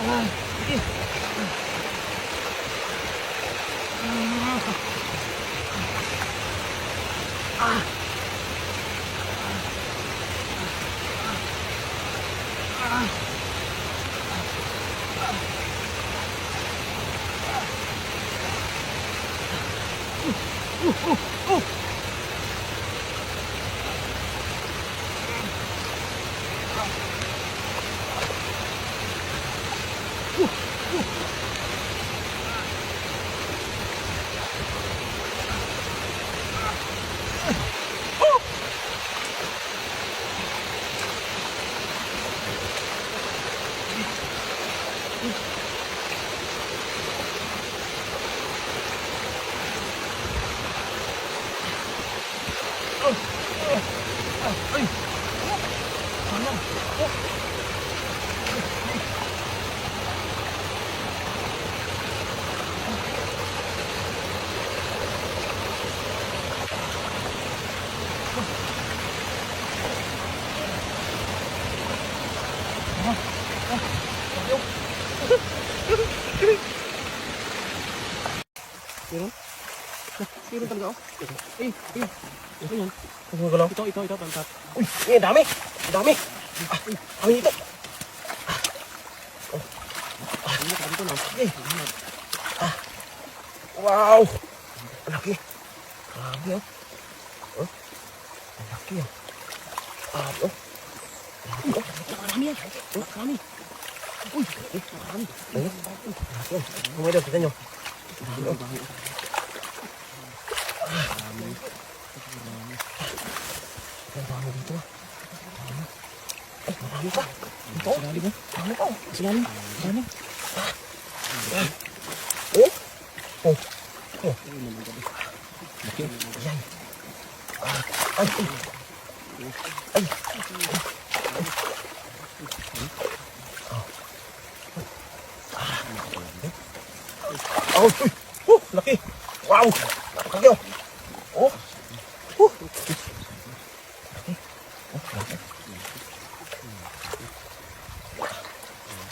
Sige. Meron? Meron talaga oh. Eh, ayun. Ayun. Gumagalaw. Ito, pantat. Uy, eh, dami. Dami. Kami ito. Dito na. Eh. Wow. Ang laki. Grabe oh. Oh. Ang laki oh. Oh. Marami yan. Marami. Uy, marami. Ayun. Kumain daw, kita nyo. Marami dito. Marami pa. Ito. Marami pa. Silalim. Marami. Oh. Oh. Oh. Yan. Ay. Ay. Oh, laki. Wow. Laki oh. Oh.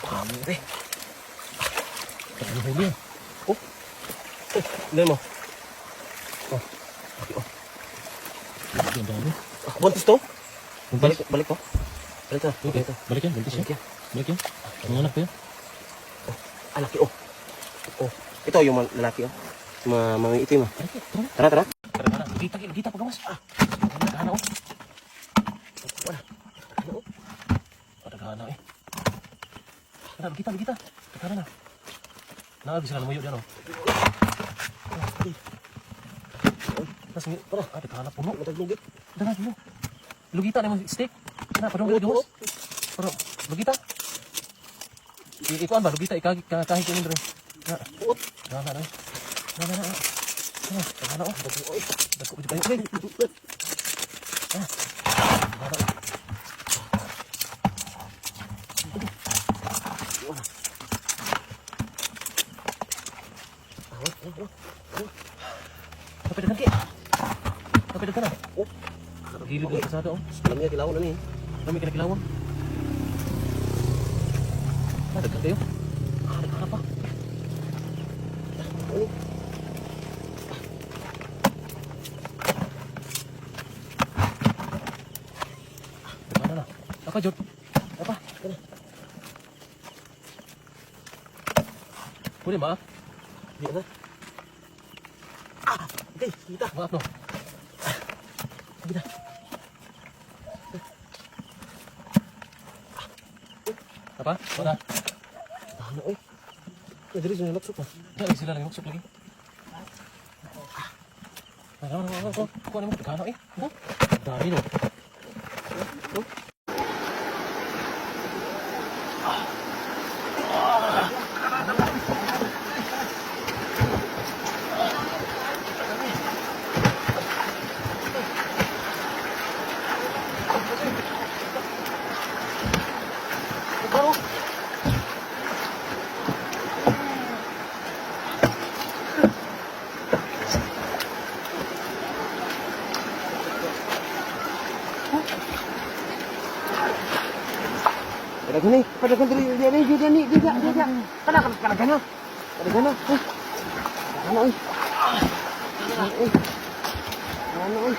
Grabe. Ano huli? Oh. Hindi mo. Oh. Laki oh. Buntis to? Balik to. Balik to. Balik yan. Ang anak ko yan. Laki oh. Oh. Ito yung lalaki oh. Mga itim oh. Tara. Kita pagawas. Nagana oh. Wala. Ano oh? Nagana eh. Tara, kita. Tara na. Bisa na lumayo dyan oh. Tapos tara. Nagana puno. Nataglugit. Tara, puno. Lugita na yung stick. Tara, padong gawos. Pero, lugita. Ikuan ba? Lugita, kahit ko nyo rin. Nagana na. Nagana oh. Dagko kayo. Kapit ka na. Oh. Gilid ng kasada oh. Alam niya kilawon na niya. Alam niya kilawon. Dagka kayo. Dagka pa. Oh. Dagka na. Apa Jod? Apa? Boleh maaf? Iya na. Okay, kita. Maaf no. Kita. Apa? Mana? Ano eh? Jadi sila nagsuk pa. Dali sila nagsuk lagi. Ano? Kuha mo kano eh? Dami no. Kadaghan eh. Kadaghan diri. Di. Kadaghan na. Kadaghan na. Ano eh. Ano eh.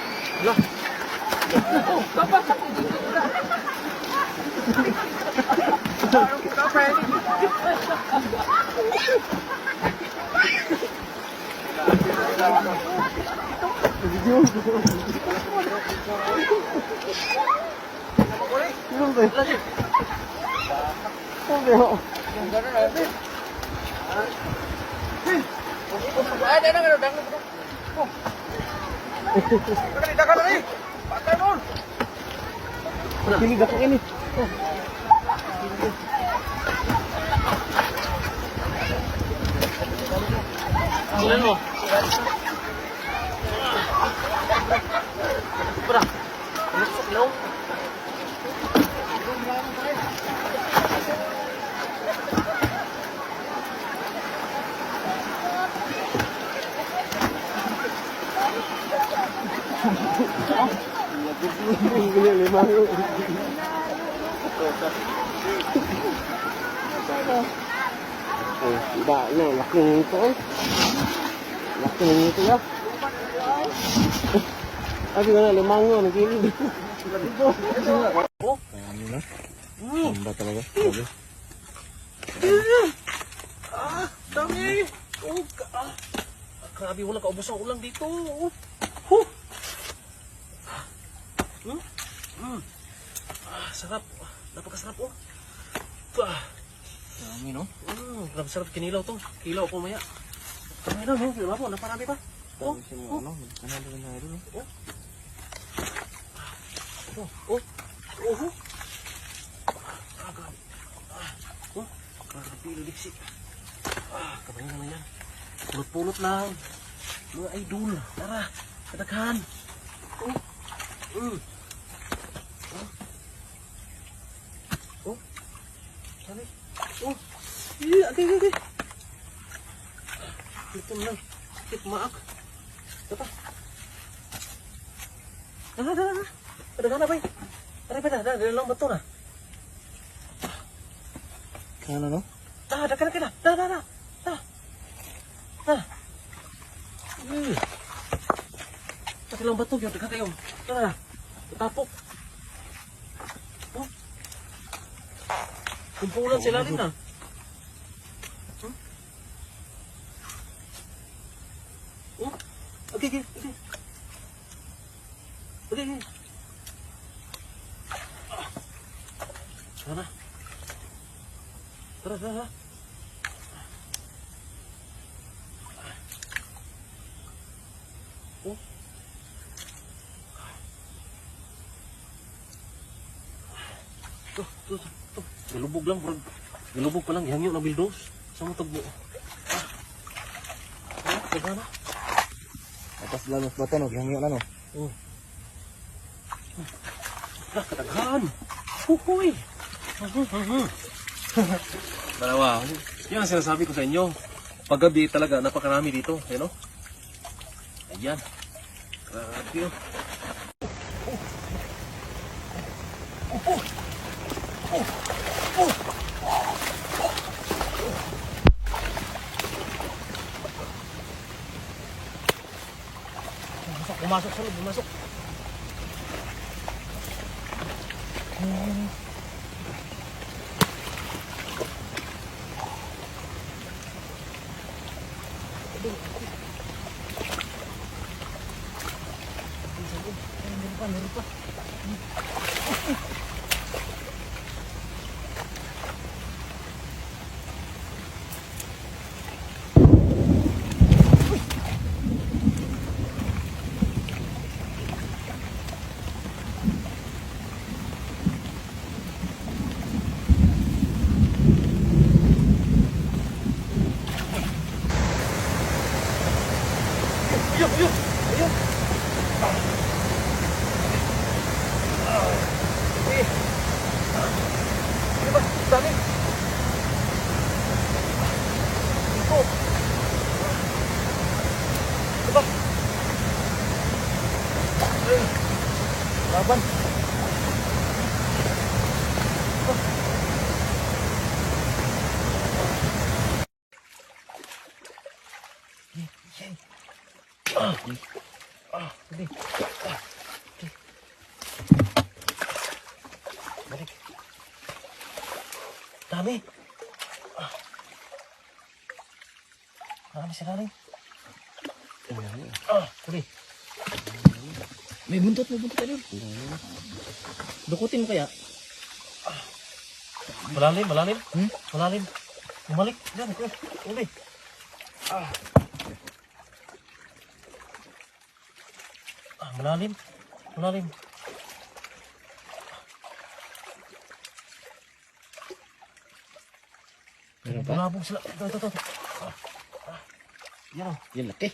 Hala. Kilig ako ini. Ano mo? Bra. Masuk lang. Iba na, laking ito eh. Laking ito ya. Abi na limango, nagilid. Oh, Ano na? Samba talaga. Grabe. dami. Grabe, wala kaubos ang ulang dito. Sarap. Napakasarap oh. Dami, no? Grabe sarap kinilaw to. Kilaw ko maya. Ay na, no, diba po, naparami pa. Dami siya mo, ano? Kanalo na nga rin, no? Grabe, liksi. Kabayan naman yan. Pulot-pulot lang. Mga idol. Tara, kadaghan. Sabi. Okay. Ito na lang. Sikit maak. Tata. Dala. Kadaghan na ba? Tara, lang ba ito na? Ano, no? Dakan na. Tara. Pati lang ba ito? Dakan kayo. Tara. Tapok. Kumpulan sila rin na. Okay. Tara. Tuh. Galubog lang, bro. Galubog pa lang. Hangyo na bildos. Sa mo tagbo. Kadaghan na. Atas lang mas bata, no? Hangyo na, no? Kadaghan. Huhuy. Dalawa. Yan ang sinasabi ko sa inyo. Paggabi talaga, napakarami dito. Ayan o. Ayan. Grabe o. Pumasok sa loob, pumasok. Meron pa. Hindi. Balik. Dami. Dami sa lalim. Huli. May buntot tayo. Dukutin mo kaya? Malalim. Malalim. Bumalik. Yan, huli. Malalim. Meron pa? Bulabog sila. Ito. Yan o. Yan laki.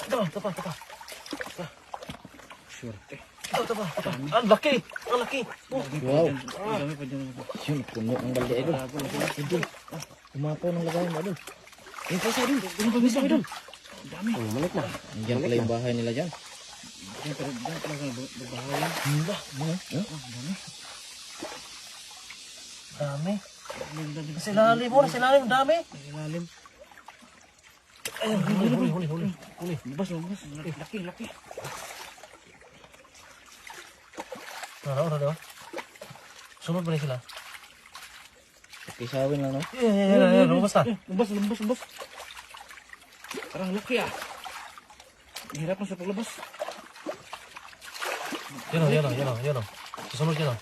Ito pa. Sure. Ito pa. Ang laki. Wow. Yun, puno ang balde idol. Idol. Umapaw ng lagayan mo idol. Yung pa sa idol. Yung pa sa idol. Dami. Malit na. Diyan pala yung bahay nila dyan. Diyan pala bahay. Dami. Sa ilalim mo. Dami. Ilalim. Ayun, huli. Labas. Laki. Ano? Sunod ba rin sila? Kisawin lang no? Yan, lumabas na. Lumabas. Parang laki ah. Mahirap na sa paglabas. Yan o. Susunod yan o.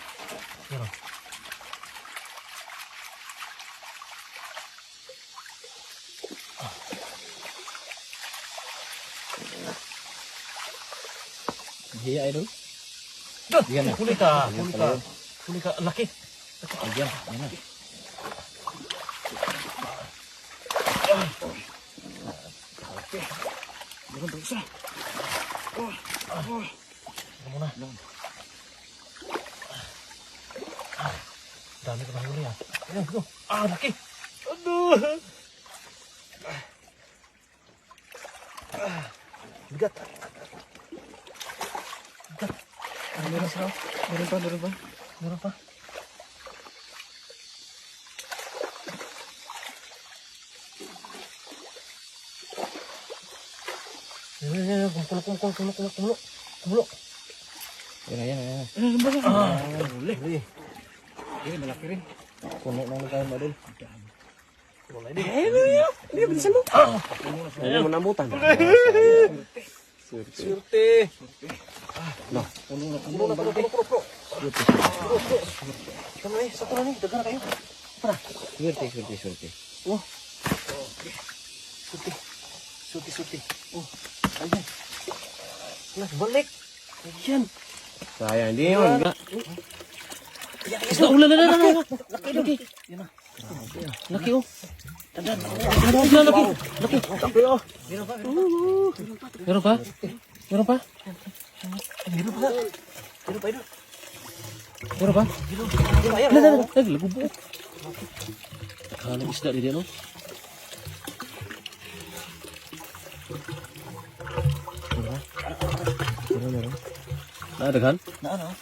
Hiya idol. Yan na. Huli ka. Laki. Ayan. Yan na. Meron pa isa. Ito muna. Dami ka na huli ah. Ayan, ito. Laki. Aduh. Bigat. Meron pa. Yan. Kumulo. Yan. Huli. Yan, malaki rin. Puno ng lagayan mo idol. Hindi bisa mo. Hindi mo namutan. Surte. Puno ng balde. Tama eh, satu na nih, dagan na kayo. Tara. Surte. Oh. Surti. Oh. Ayan. Nah, balik. Ayan. Sayang hindi yun. Ulan. Laki. Yan na. Laki oh. Laki. Laki oh. Meron pa? Meron pa? Lagi buo. Kanang isda di dia no. Meron. Ada kan? Ano?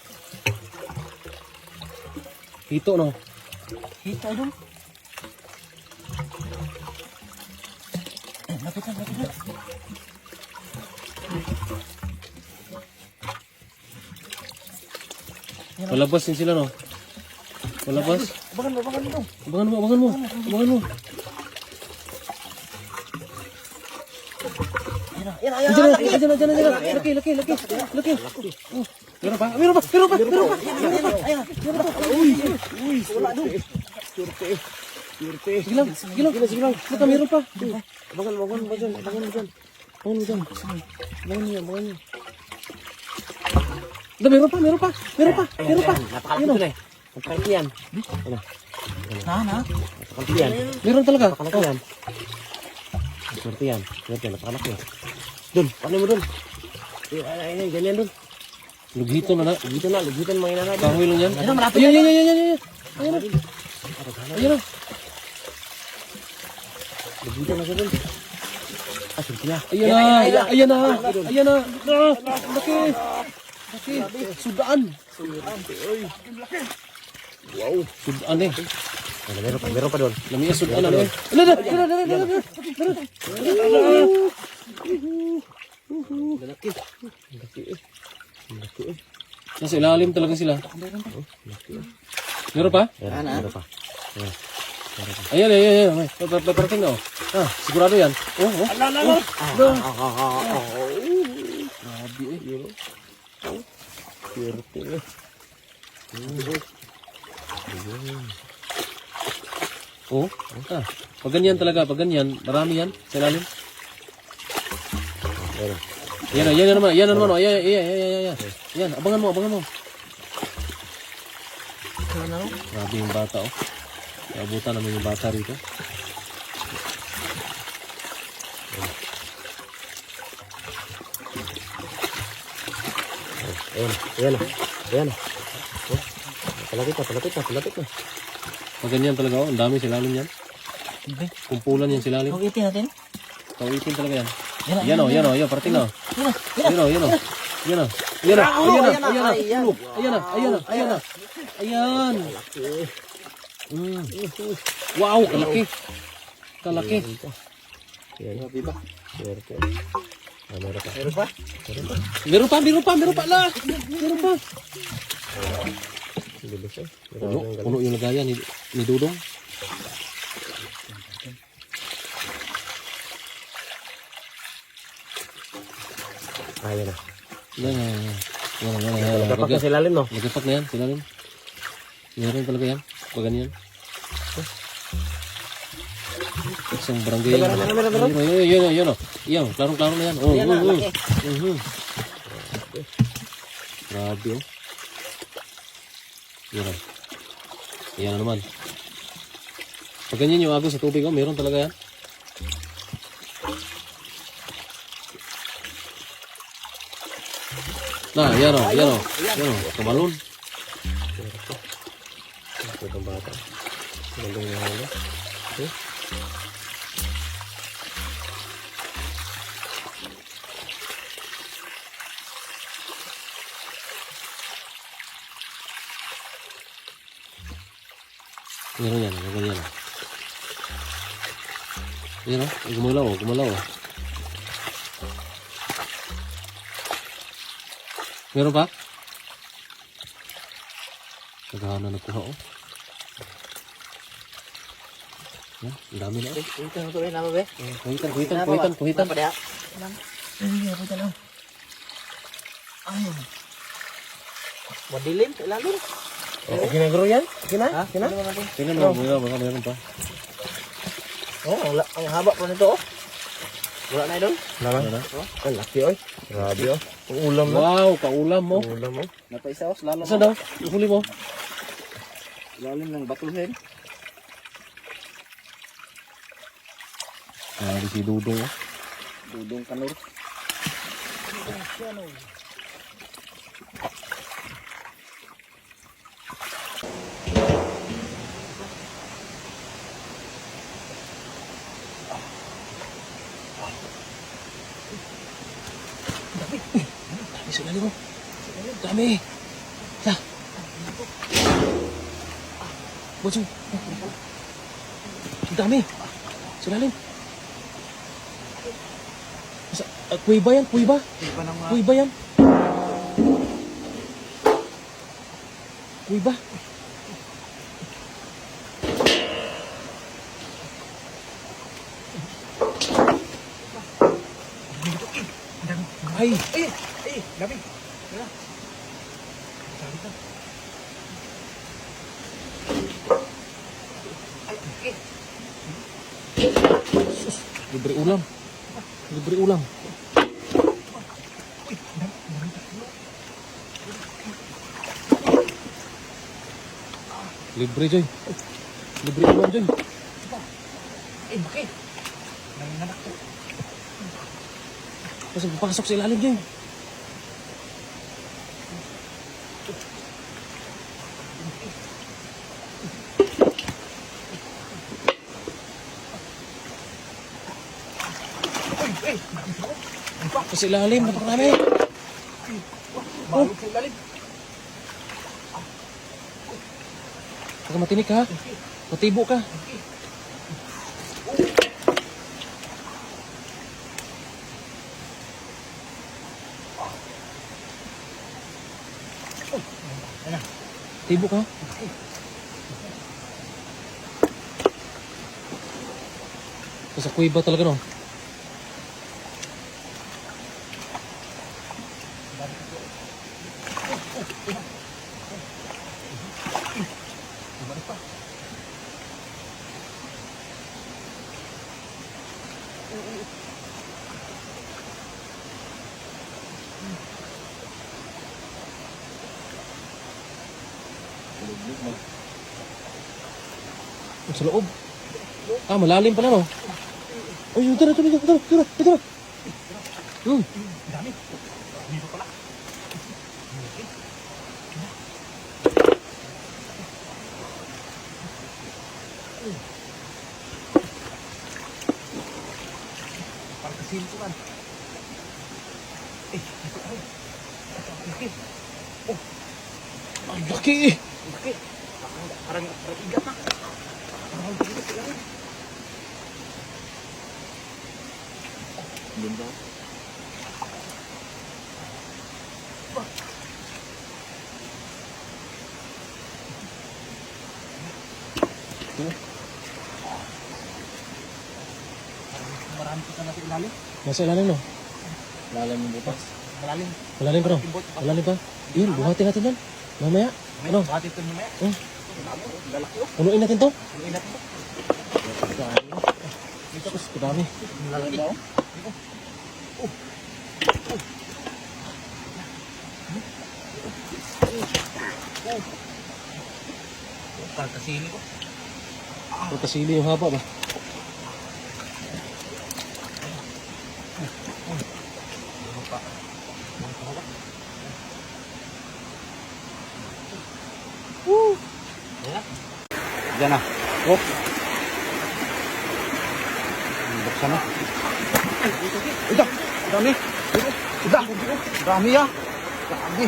Hito no. Hito idol. Lapitan. Malabas din sila no. Malabas. Abangan mo. Ayan. Laki. Oh, meron pa. Ayan. Uy. Surte. Sige lang. Maka meron pa. Abangan mo dyan. Meron pa. Napakalaki na eh. Napakalaki yan. Na. Napakalaki yan. Meron talaga. Napakalaki yan. Surte yan. Napakalaki yan. Dun, paano mo dun? Ay, ganyan dun. Lugitan mga inanay. Kahoy lang yan. Ayun. Ayun na. Lugitan na siya dun. Surte na. Ayan na. Laki. Sudaan. Wow, sudaan eh. Meron pa doon. Lami asud ana eh. Lalaki. Nasa ilalim talaga sila. Meron pa? Meron pa. Ayan. Parating na oh. Sigurado yan. Oh. Grabe eh. Swerte eh. Oh. Pag ganyan talaga, pag ganyan, marami yan sa ilalim. Yan naman oh. Yan, abangan mo. Grabe yung bata oh. Abutan naman yung bata rito. Ayan. Oh, palapit na. Pag ganyan talaga oh, ang dami sa ilalim yan. Kumpulan yan sa ilalim. Itin natin. Kawitin talaga yan. Yan Yan, parating na. Ayan. Wow, kalaki. Ayan. Diba? Swerte. Meron pa. Meron pa lah. Meron pa. Bilis eh. Puno yung lagayan ni Dudong. Ayan na. Yan. Dapat na sa ilalim no? Nagapak na yan, silalim. Meron talaga yan. Pag ganyan. Isang barangay. Yan o. Yan, klarong-klarong na yan. Yan na, laki. Grabe o. Yan o. Yan na naman. Pag ganyan yung agos sa tubig o, meron talaga yan. Yan o. Kamalon. Itong bata. Galing na halo. Okay. Meron yan, ganyan. Yan o, gumalaw o. Meron pa? Naghahanap na kuha o. Yan, ang dami na o. Ito na be. Kuhitan. Apa dia? Ini apa tahu? Ayun. Madilim, ilalim. Okay na guro yan? Okay na? Tingnan mo, baka meron pa. Oh, ang haba pa nito oh. Wala na doon. Wala na? Ang laki oy. Grabe oh. Ang ulam na. Wow, kaulam mo. Ulam oh. Napaisaw, lalo. Saan daw? Ihuli mo. Lalim ng batuhin. Di si Dudong o. Dudong kanur. Dami sa lalim o. Dami. Sa. Bojong. Ang dami. Sa lalim. Kuiba yan, kuiba. Kuiba yan. Kuiba. Ay, Dami. libre ulam. Libre ulam. Libre Joy. Libre ulam Joy. Bakit? Nanganak ko. Kasi papasok sa ilalim Joy. Sa ilalim, napakarami. Balog sa ilalim. Baka matinik ha. Patibo ka. Tibo ka. Sa kuiba talaga no. Sa loob. Ah, malalim pala no. Ay, ito na. Dami. Dito pala. Parang kasin ko man. Ito ay. Laki. Oh, Ang laki eh. laki. Parang igat na. Parang igat sila. Bunda. Marami pa sa ilalim. Nasa ilalim no. Lalim yung butas. Malalim. Malalim pa no. Malalim pa. Yun, buhatin natin yan. Mamaya. Ano? Bakit ito niyo may? Lalaki oh. Punuin natin to. Ang inat mo. Sus, kadami. Lalaki oh. Pagkasili ko. Pagkasili yung haba ba? Diyan na. Oh. Buksan na. Ito. Dami. Ito. Dami ya. Dami.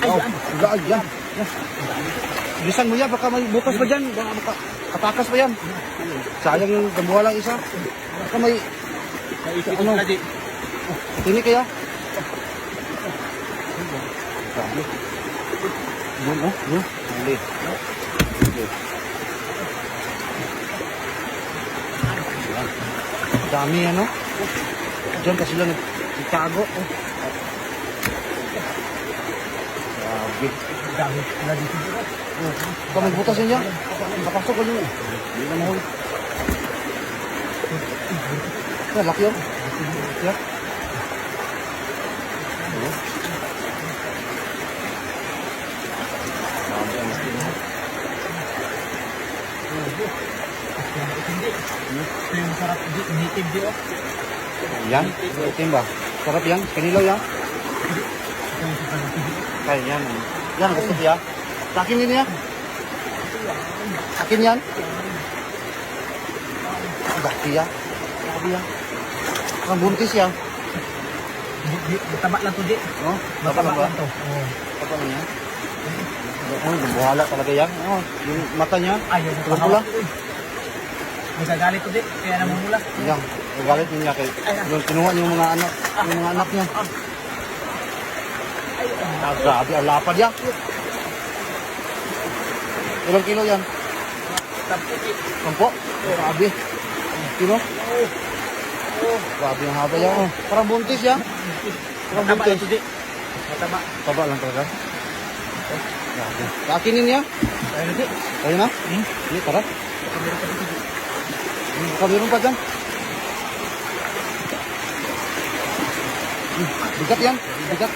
Oh, yan. Bilisan mo yan. Baka may bukas pa dyan. Baka katakas pa yan. Sayang yung gamuha lang isa. Baka may... Ano? Tini kaya? Dami. Yun, oh. Yun. Hindi. Dami ano? Diyan kasi lang nagtago. Grabe. Dami na dito. Baka magbutas niya. Nakapasok ko yun. Hindi na mahuli. Laki yun. Yan. Yung sarap di, native di oh. Yan, itim ba? Sarap yan, kanilaw yan. Kaya yan. Yan, gusto niya. Akin din niya. Akin yan. Daki yan. Daki yan. Ang buntis yan. Mataba lang to di. No? Mataba lang to. Apa na yan? Oh, buhala talaga yan. Oh, yung mata niya. Ay, yung pula. Magagalit to di. Kaya namumula. Yan. Galit niya kay yung kinuha niya yung mga anak niya. Ah, grabe, ang lapad yan. Ilang kilo yan? 10. Grabe. Kilo? Grabe ang haba yan. Oh. Parang buntis yan. Parang Mataba lang buntis. to di. Mataba. Taba lang talaga. Grabe. Kakinin niya. Ayun di. Ayun na. Sige, tara. Meron pa dyan. Bigat yan. Bigat.